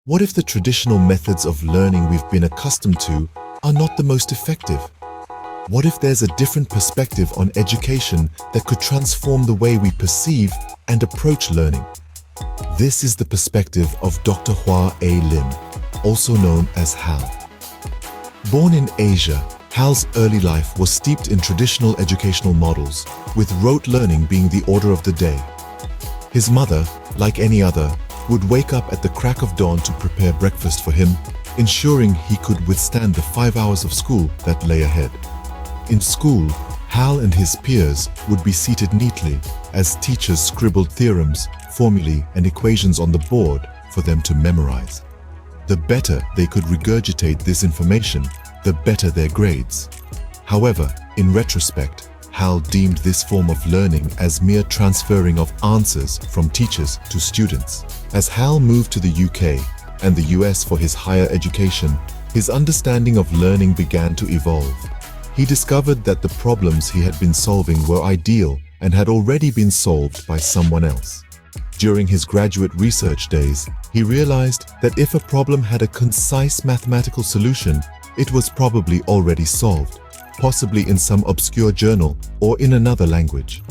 What if the traditional methods of learning we've been accustomed to are not the most effective? What if there's a different perspective on education that could transform the way we perceive and approach learning? This is the perspective of Dr. Hwa A. Lim, also known as Hal. Born in Asia, Hal's early life was steeped in traditional educational models, with rote learning being the order of the day. His mother, like any other, would wake up at the crack of dawn to prepare breakfast for him, ensuring he could withstand the 5 hours of school that lay ahead. In school, Hal and his peers would be seated neatly as teachers scribbled theorems, formulae, and equations on the board for them to memorize. The better they could regurgitate this information, the better their grades. However, in retrospect, Hal deemed this form of learning as mere transferring of answers from teachers to students. As Hal moved to the UK and the US for his higher education, his understanding of learning began to evolve. He discovered that the problems he had been solving were ideal and had already been solved by someone else. During his graduate research days, he realized that if a problem had a concise mathematical solution, it was probably already solved, possibly in some obscure journal or in another language.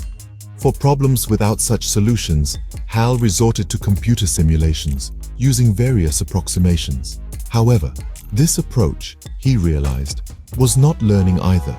For problems without such solutions, Hal resorted to computer simulations, using various approximations. However, this approach, he realized, was not learning either.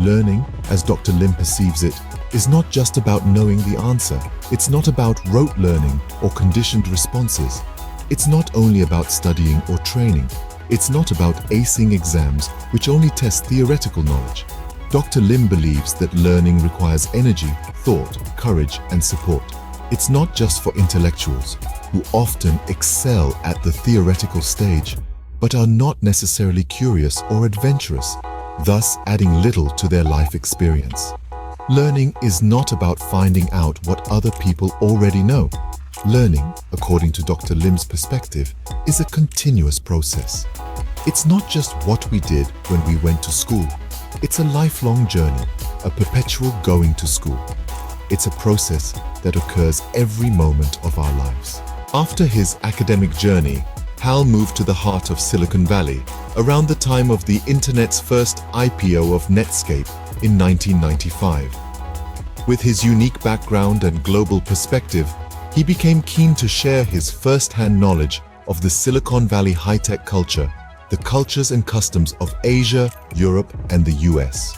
Learning, as Dr. Lim perceives it, is not just about knowing the answer. It's not about rote learning or conditioned responses. It's not only about studying or training. It's not about acing exams, which only test theoretical knowledge. Dr. Lim believes that learning requires energy, thought, courage, and support. It's not just for intellectuals, who often excel at the theoretical stage, but are not necessarily curious or adventurous, thus adding little to their life experience. Learning is not about finding out what other people already know. Learning, according to Dr. Lim's perspective, is a continuous process. It's not just what we did when we went to school. It's a lifelong journey, a perpetual going to school. It's a process that occurs every moment of our lives. After his academic journey, Hal moved to the heart of Silicon Valley around the time of the Internet's first IPO of Netscape in 1995. With his unique background and global perspective, he became keen to share his first-hand knowledge of the Silicon Valley high-tech culture, the cultures and customs of Asia, Europe, and the US.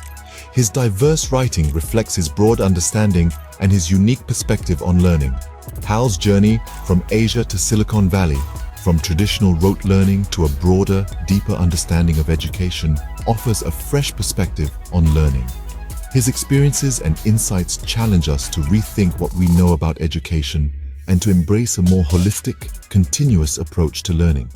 His diverse writing reflects his broad understanding and his unique perspective on learning. Hal's journey from Asia to Silicon Valley, from traditional rote learning to a broader, deeper understanding of education, offers a fresh perspective on learning. His experiences and insights challenge us to rethink what we know about education and to embrace a more holistic, continuous approach to learning.